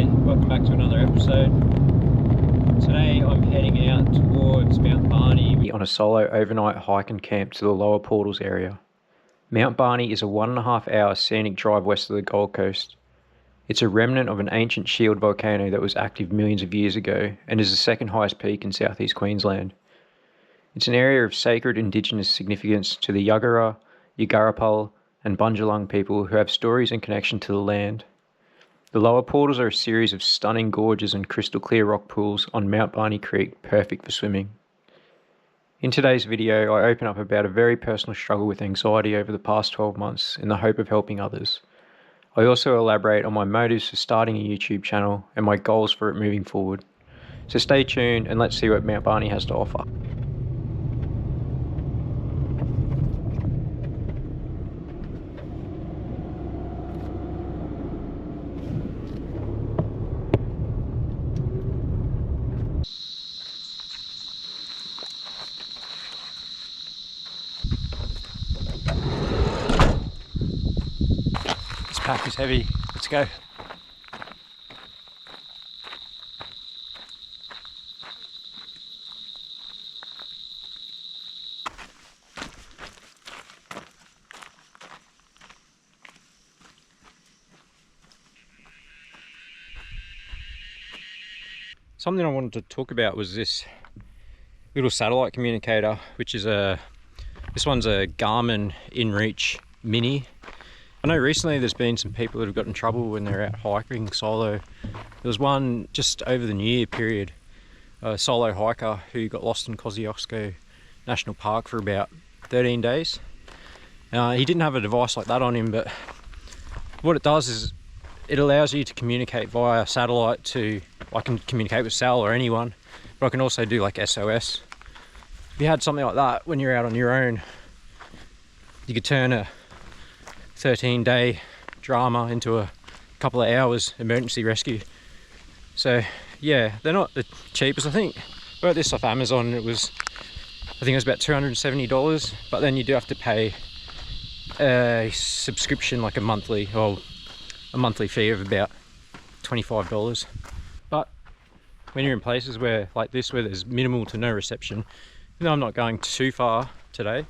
G'day, welcome back to another episode. Today I'm heading out towards Mt Barney on a solo overnight hike and camp to the lower portals area. Mt Barney is a 1.5 hour scenic drive west of the Gold Coast. It's a remnant of an ancient shield volcano that was active millions of years ago and is the second highest peak in southeast Queensland. It's an area of sacred indigenous significance to the Yagara, Yugarapal and Bundjalung people who have stories and connection to the land. The lower portals are a series of stunning gorges and crystal clear rock pools on Mt Barney Creek, perfect for swimming. In today's video, I open up about a very personal struggle with anxiety over the past 12 months in the hope of helping others. I also elaborate on my motives for starting a YouTube channel and my goals for it moving forward. So stay tuned and let's see what Mt Barney has to offer. This pack is heavy, let's go. Something I wanted to talk about was this little satellite communicator, which is this one's a Garmin InReach Mini. I know recently there's been some people that have got in trouble when they're out hiking solo. There was one just over the New Year period, a solo hiker who got lost in Kosciuszko National Park for about 13 days. He didn't have a device like that on him, but what it does is it allows you to communicate via satellite to, I can communicate with Sal or anyone, but I can also do like SOS. If you had something like that when you're out on your own, you could turn a 13-day drama into a couple of hours emergency rescue. So yeah, they're not the cheapest. I think I bought this off Amazon. I think it was about $270, but then you do have to pay a subscription, like a monthly fee of about $25. But when you're in places where like this, where there's minimal to no reception, even though I'm not going too far today,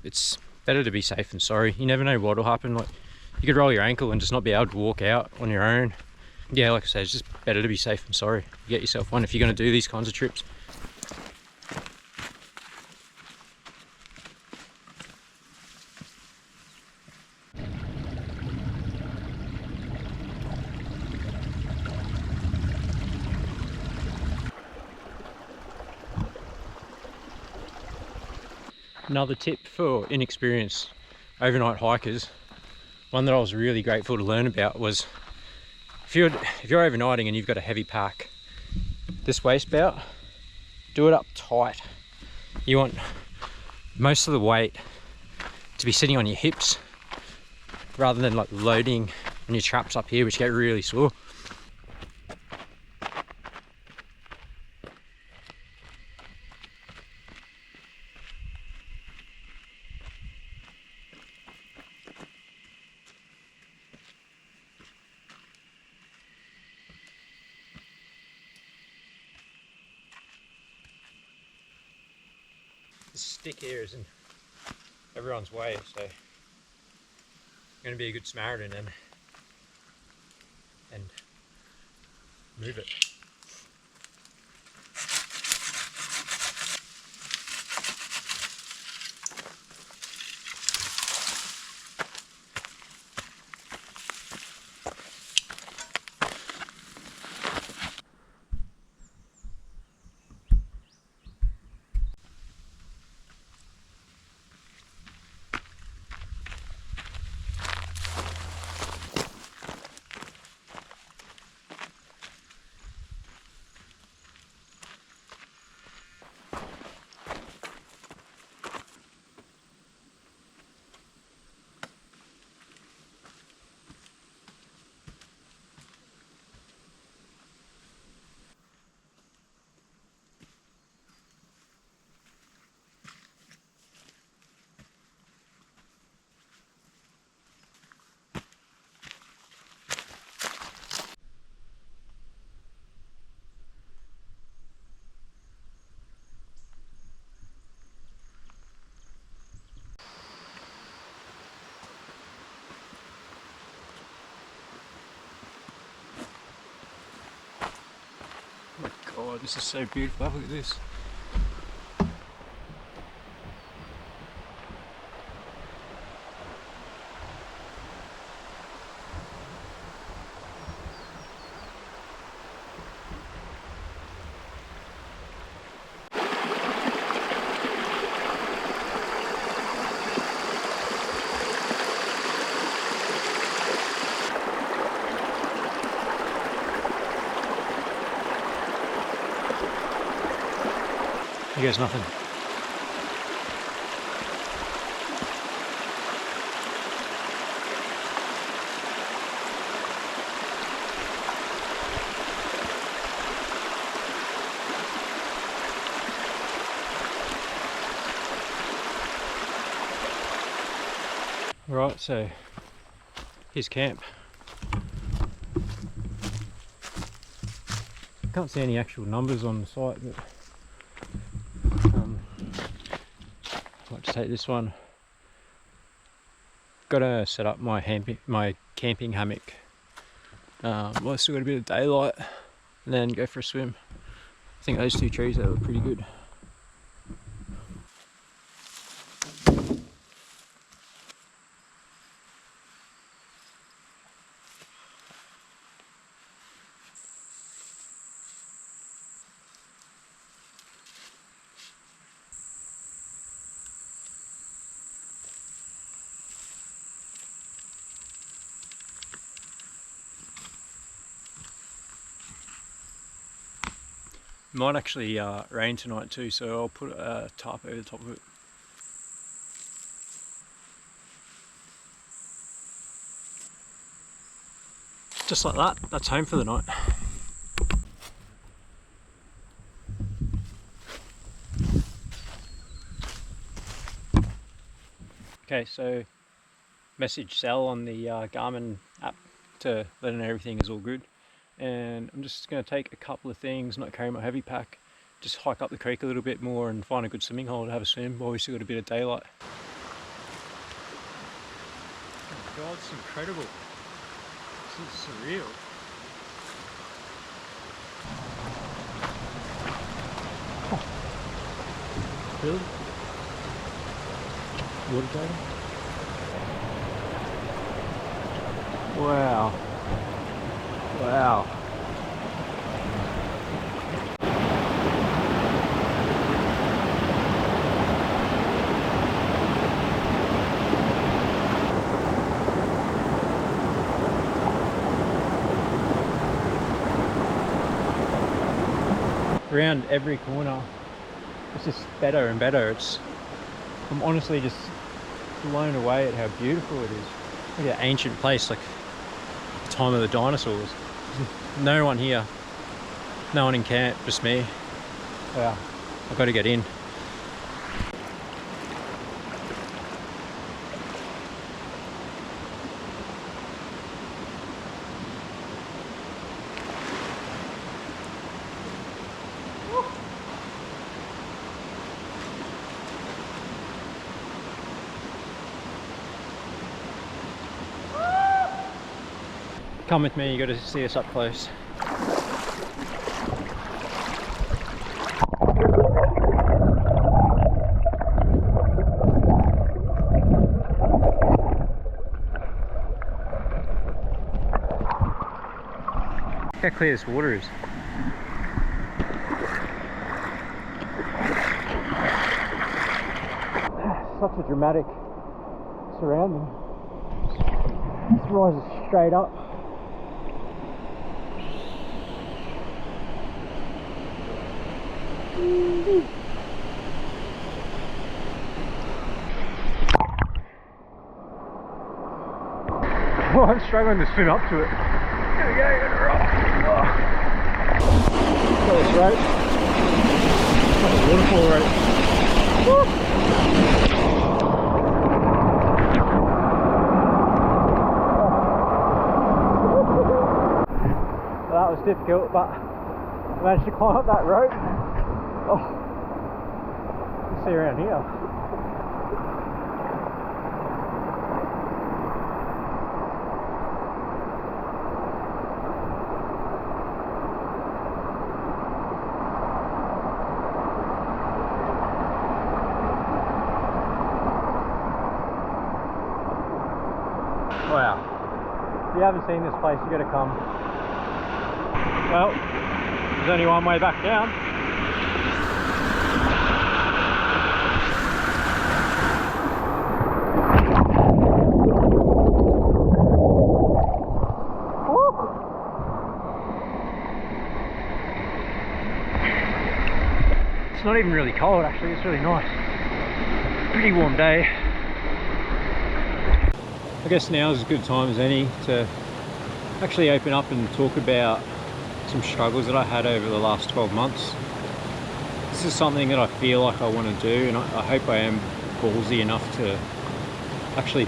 it's better to be safe than sorry. You never know what will happen. Like, you could roll your ankle and just not be able to walk out on your own. Yeah, like I say, it's just better to be safe than sorry. You get yourself one if you're going to do these kinds of trips. Another tip for inexperienced overnight hikers, one that I was really grateful to learn about, was if you're overnighting and you've got a heavy pack, this waist belt, do it up tight. You want most of the weight to be sitting on your hips rather than like loading on your traps up here, which get really sore. This stick here is in everyone's way, so I'm going to be a good Samaritan and move it. God, this is so beautiful. Look at this. Here goes nothing. Right, so here's camp. Can't see any actual numbers on the site, but might just take this one. Gotta set up my camping hammock. Well, I still got a bit of daylight, and then go for a swim. I think those two trees, they look pretty good. Might actually rain tonight too, so I'll put a tarp over the top of it. Just like that, that's home for the night. Okay, so message Sal on the Garmin app to let her know everything is all good. And I'm just going to take a couple of things, not carry my heavy pack, just hike up the creek a little bit more and find a good swimming hole to have a swim while we've still got a bit of daylight. Oh God, it's incredible. This is surreal. Oh. Really? Water dragon? Wow. Wow. Around every corner, it's just better and better. I'm honestly just blown away at how beautiful it is. Look at that ancient place, like the time of the dinosaurs. No one here, no one in camp, just me. Wow, I've got to get in. Come with me, you got to see us up close. Look how clear this water is. Such a dramatic surrounding. This rises straight up. Oh, I'm struggling to swim up to it. Here we go, got a rock. Oh. Got this rope. Like a waterfall rope. Woo. Well, that was difficult, but I managed to climb up that rope. Oh. You can see around here. you haven't seen this place, you got to come. Well, there's only one way back down. It's not even really cold actually, it's really nice. Pretty warm day. I guess now is as good a time as any to actually open up and talk about some struggles that I had over the last 12 months. This is something that I feel like I want to do, and I hope I am ballsy enough to actually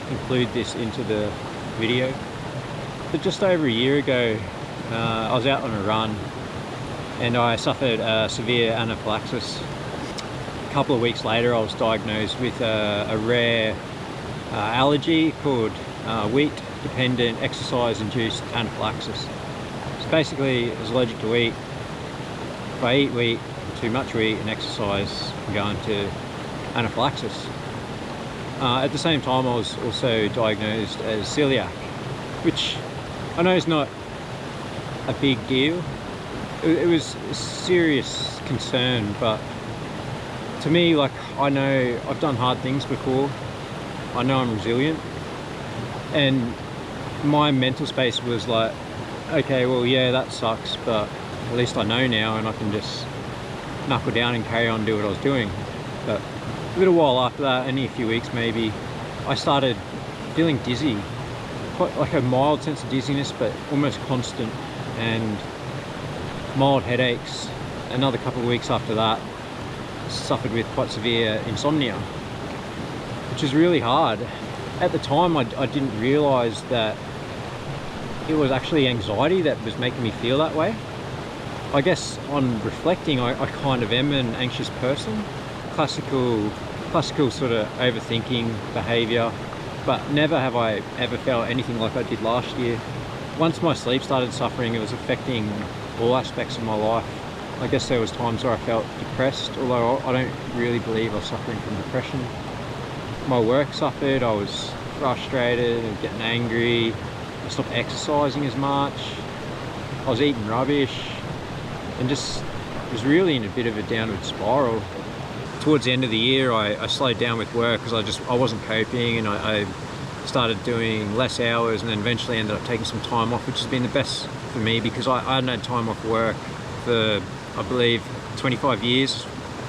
include this into the video. But just over a year ago, I was out on a run and I suffered severe anaphylaxis. A couple of weeks later I was diagnosed with a rare allergy called wheat dependent exercise induced anaphylaxis. So basically I was allergic to wheat. If I eat wheat, too much wheat and exercise, I'm going to anaphylaxis. At the same time I was also diagnosed as celiac, which I know is not a big deal. It was a serious concern, but to me, like, I know I've done hard things before. I know I'm resilient, and my mental space was like, okay, well, yeah, that sucks, but at least I know now, and I can just knuckle down and carry on and do what I was doing. But a little while after that, only a few weeks maybe, I started feeling dizzy, quite like a mild sense of dizziness, but almost constant, and mild headaches. Another couple of weeks after that, suffered with quite severe insomnia, which is really hard. At the time I didn't realize that it was actually anxiety that was making me feel that way. I guess on reflecting, I kind of am an anxious person. Classical sort of overthinking behavior, but never have I ever felt anything like I did last year. Once my sleep started suffering, it was affecting all aspects of my life. I guess there was times where I felt depressed, although I don't really believe I was suffering from depression. My work suffered, I was frustrated and getting angry. I stopped exercising as much. I was eating rubbish and just was really in a bit of a downward spiral. Towards the end of the year, I slowed down with work because I wasn't coping, and I started doing less hours, and then eventually ended up taking some time off, which has been the best for me because I hadn't had time off work for, I believe, 25 years,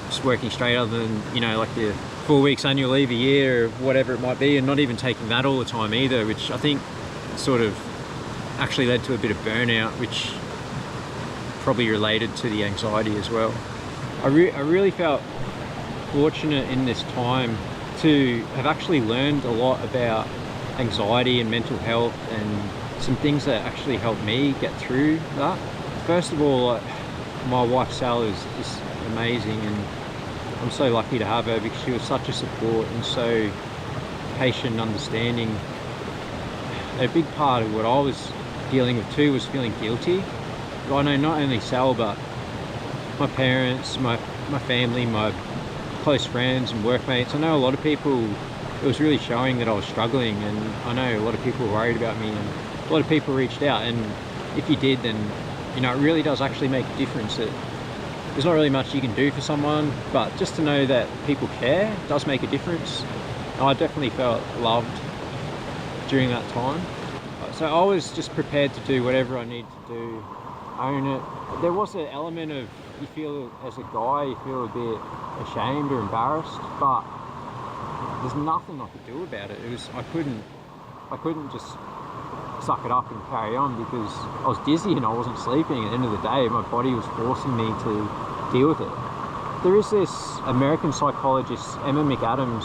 just working straight, other than, you know, like the 4 weeks annual leave a year or whatever it might be, and not even taking that all the time either, which I think sort of actually led to a bit of burnout, which probably related to the anxiety as well. I really felt fortunate in this time to have actually learned a lot about anxiety and mental health, and some things that actually helped me get through that. First of all, my wife Sal is amazing, and I'm so lucky to have her because she was such a support and so patient and understanding. A big part of what I was dealing with too was feeling guilty. I know not only Sal, but my parents, my family, my close friends and workmates. I know a lot of people, it was really showing that I was struggling, and I know a lot of people were worried about me, and a lot of people reached out, and if you did, then, you know, it really does actually make a difference. There's not really much you can do for someone, but just to know that people care does make a difference. I definitely felt loved during that time. So I was just prepared to do whatever I needed to do, own it. There was an element of, you feel as a guy, you feel a bit ashamed or embarrassed, but there's nothing I could do about it. I couldn't just suck it up and carry on because I was dizzy and I wasn't sleeping. At the end of the day, my body was forcing me to deal with it. There is this American psychologist, McAdam,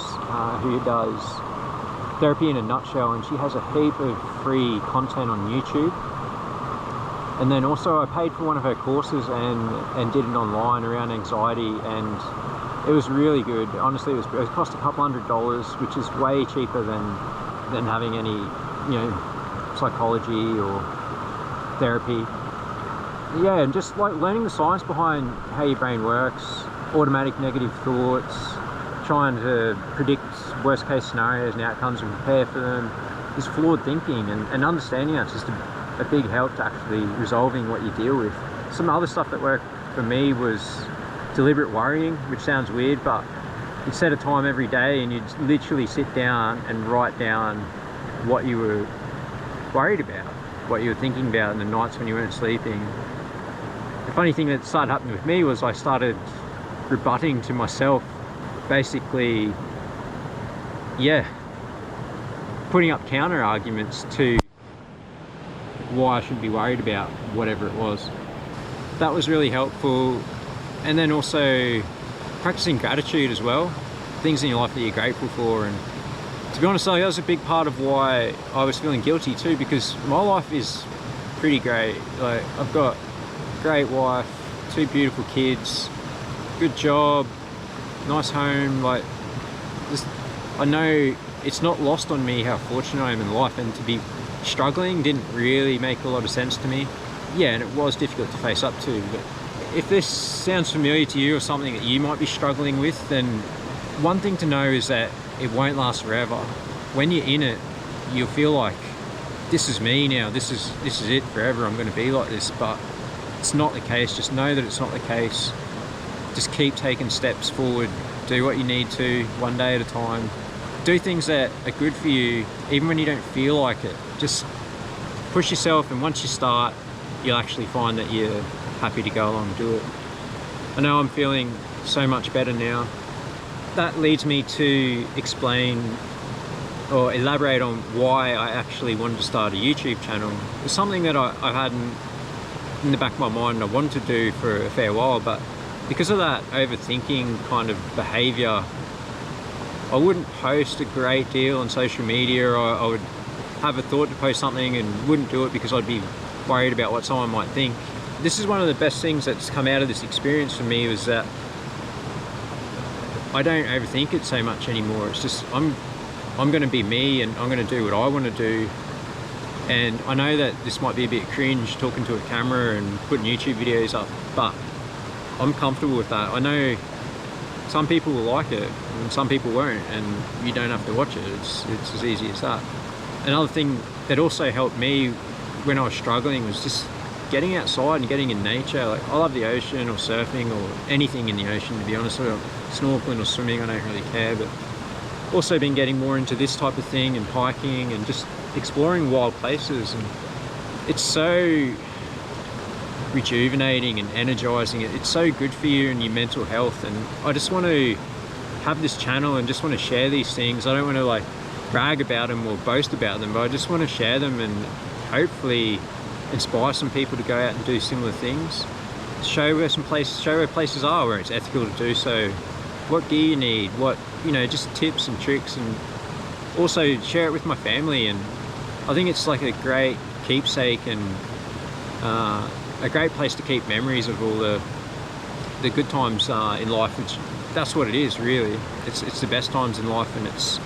who does therapy in a nutshell, and she has a heap of free content on YouTube. And then also I paid for one of her courses and did it online around anxiety, and it was really good. Honestly, it cost a couple $100, which is way cheaper than having any, you know, psychology or therapy. Yeah, and just like learning the science behind how your brain works, automatic negative thoughts, trying to predict worst case scenarios and outcomes and prepare for them. this flawed thinking, and understanding that's just a big help to actually resolving what you deal with. Some other stuff that worked for me was deliberate worrying, which sounds weird, but you'd set a time every day and you'd literally sit down and write down what you were worried about, what you were thinking about in the nights when you weren't sleeping. The funny thing that started happening with me was I started rebutting to myself, basically, yeah, putting up counter arguments to why I should be worried about whatever it was. That was really helpful. And then also practicing gratitude as well, things in your life that you're grateful for. And to be honest, that was a big part of why I was feeling guilty too, because my life is pretty great. Like, I've got a great wife, 2 beautiful kids, good job, nice home. Like, just, I know it's not lost on me how fortunate I am in life, and to be struggling didn't really make a lot of sense to me. Yeah, and it was difficult to face up to, but if this sounds familiar to you or something that you might be struggling with, then one thing to know is that it won't last forever. When you're in it, you'll feel like, this is me now, this is it forever, I'm going to be like this. But it's not the case. Just know that it's not the case. Just keep taking steps forward. Do what you need to, one day at a time. Do things that are good for you, even when you don't feel like it. Just push yourself, and once you start, you'll actually find that you're happy to go along and do it. I know I'm feeling so much better now. That leads me to explain or elaborate on why I actually wanted to start a YouTube channel. It's something that I had in the back of my mind I wanted to do for a fair while, but because of that overthinking kind of behavior, I wouldn't post a great deal on social media, or I would have a thought to post something and wouldn't do it because I'd be worried about what someone might think. This is one of the best things that's come out of this experience for me, was that I don't overthink it so much anymore. It's just, I'm going to be me, and I'm going to do what I want to do. And I know that this might be a bit cringe, talking to a camera and putting YouTube videos up, but I'm comfortable with that. I know some people will like it and some people won't, and you don't have to watch it. It's as easy as that. Another thing that also helped me when I was struggling was just getting outside and getting in nature. Like, I love the ocean or surfing or anything in the ocean, to be honest. Or snorkeling or swimming, I don't really care. But also been getting more into this type of thing, and hiking and just exploring wild places. And it's so rejuvenating and energizing. It's so good for you and your mental health. And I just want to have this channel and just want to share these things. I don't want to like brag about them or boast about them, but I just want to share them and hopefully inspire some people to go out and do similar things. Show where places are where it's ethical to do so, what gear you need, what, you know, just tips and tricks, and also share it with my family. And I think it's like a great keepsake and a great place to keep memories of all the good times in life, which that's what it is really. It's the best times in life, and it's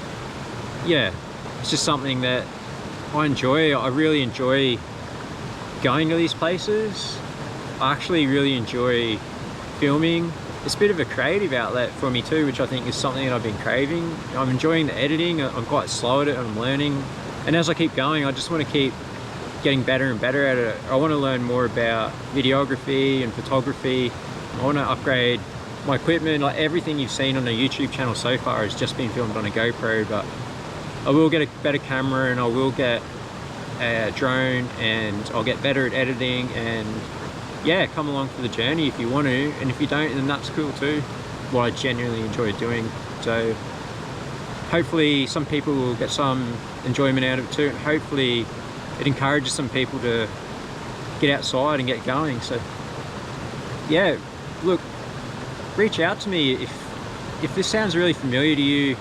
just something that I enjoy. I really enjoy going to these places. I actually really enjoy filming. It's a bit of a creative outlet for me too, which I think is something that I've been craving. I'm enjoying the editing. I'm quite slow at it, I'm learning. And as I keep going, I just want to keep getting better and better at it. I want to learn more about videography and photography. I want to upgrade my equipment. Like, everything you've seen on the YouTube channel so far has just been filmed on a GoPro, but I will get a better camera, and I will get a drone, and I'll get better at editing. And yeah, come along for the journey if you want to, and if you don't, then that's cool too. What I genuinely enjoy doing. So hopefully some people will get some enjoyment out of it too, and hopefully it encourages some people to get outside and get going. So yeah, look, reach out to me if this sounds really familiar to you,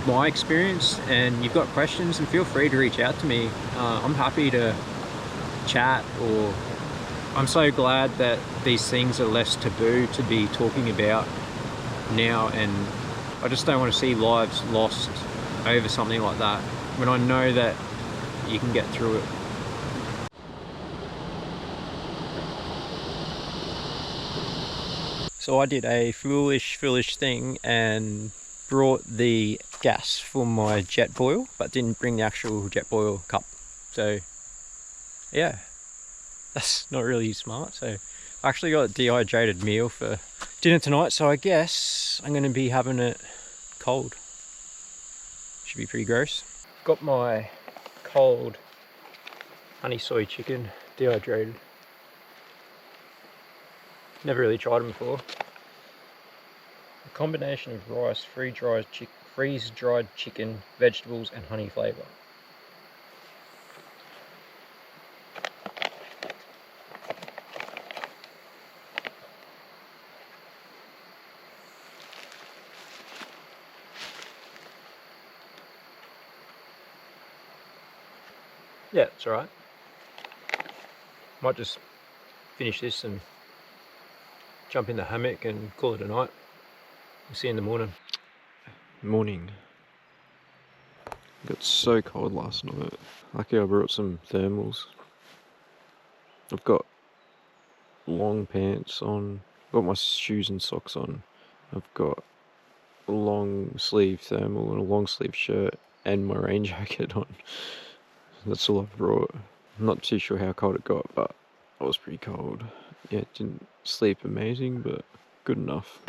my experience, and you've got questions, and feel free to reach out to me. I'm happy to chat. Or I'm so glad that these things are less taboo to be talking about now, and I just don't want to see lives lost over something like that, when I know that you can get through it. So I did a foolish thing and brought the gas for my jet boil, but didn't bring the actual jet boil cup. So yeah, that's not really smart. So I actually got a dehydrated meal for dinner tonight, so I guess I'm going to be having it cold. Should be pretty gross. Got my cold honey soy chicken dehydrated. Never really tried them before. A combination of rice, freeze-dried chicken, vegetables and honey flavour. Yeah, it's alright. Might just finish this and jump in the hammock and call it a night. We'll see you in the morning. Morning. It got so cold last night. Lucky I brought some thermals. I've got long pants on, got my shoes and socks on. I've got a long sleeve thermal and a long sleeve shirt and my rain jacket on. That's all I've brought. I'm not too sure how cold it got, but I was pretty cold. Yeah, didn't sleep amazing, but good enough.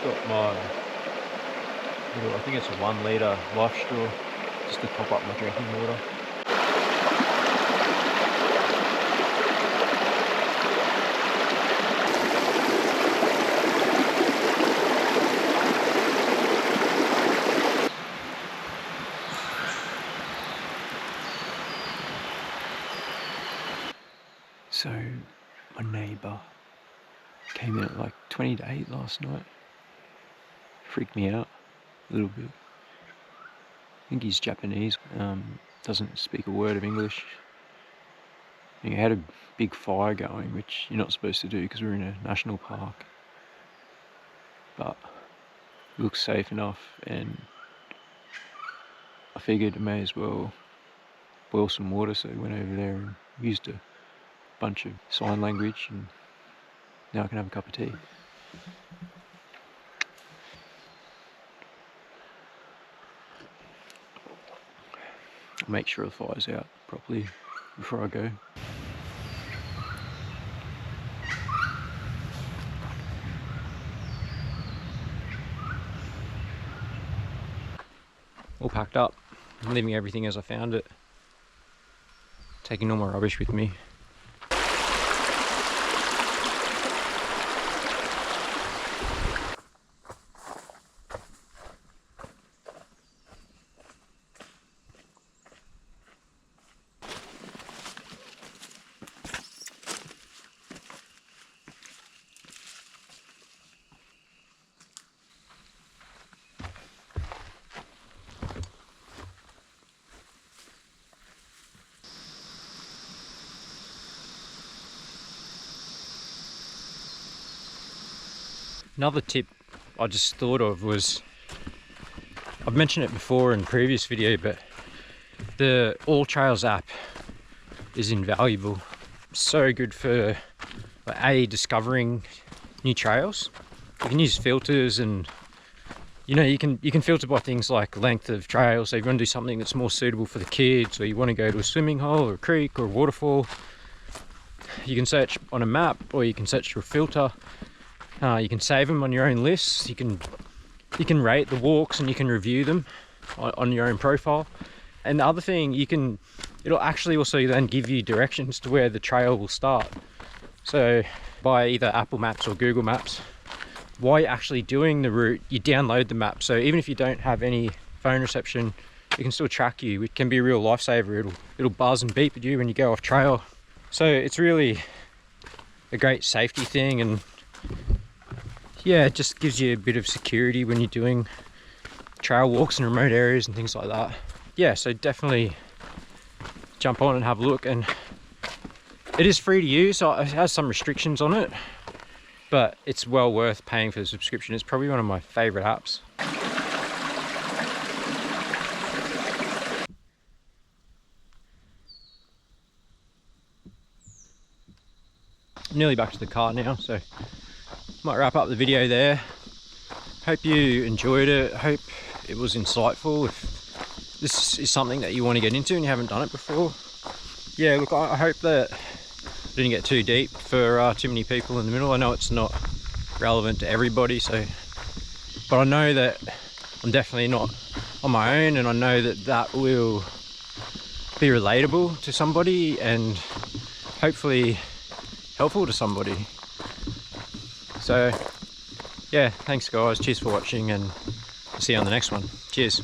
Got my little, I think it's a 1 litre life straw just to top up my drinking water. So my neighbour came in at like 20 to 8 last night. Freaked me out a little bit. I think he's Japanese, doesn't speak a word of English. He had a big fire going, which you're not supposed to do because we're in a national park. But it looks safe enough, and I figured I may as well boil some water, so I went over there and used a bunch of sign language, and now I can have a cup of tea. I'll make sure the fire's out properly before I go. All packed up. I'm leaving everything as I found it. Taking all my rubbish with me. Another tip I just thought of was, I've mentioned it before in previous video, but the All Trails app is invaluable. So good for discovering new trails. You can use filters, and you know, you can filter by things like length of trail. So if you want to do something that's more suitable for the kids, or you want to go to a swimming hole or a creek or a waterfall, you can search on a map, or you can search through a filter. You can save them on your own lists. You can rate the walks, and you can review them on your own profile. And the other thing, it'll actually also then give you directions to where the trail will start. So by either Apple Maps or Google Maps, while you're actually doing the route, you download the map. So even if you don't have any phone reception, it can still track you, which can be a real lifesaver. It'll buzz and beep at you when you go off trail. So it's really a great safety thing, and yeah, it just gives you a bit of security when you're doing trail walks in remote areas and things like that. Yeah, so definitely jump on and have a look. And it is free to use, so it has some restrictions on it, but it's well worth paying for the subscription. It's probably one of my favorite apps. Nearly back to the car now, so might wrap up the video there. Hope you enjoyed it. Hope it was insightful. If this is something that you want to get into and you haven't done it before, yeah, look, I hope that I didn't get too deep for too many people in the middle. I know it's not relevant to everybody, so, but I know that I'm definitely not on my own, and I know that that will be relatable to somebody and hopefully helpful to somebody. So yeah, thanks guys, cheers for watching, and see you on the next one. Cheers.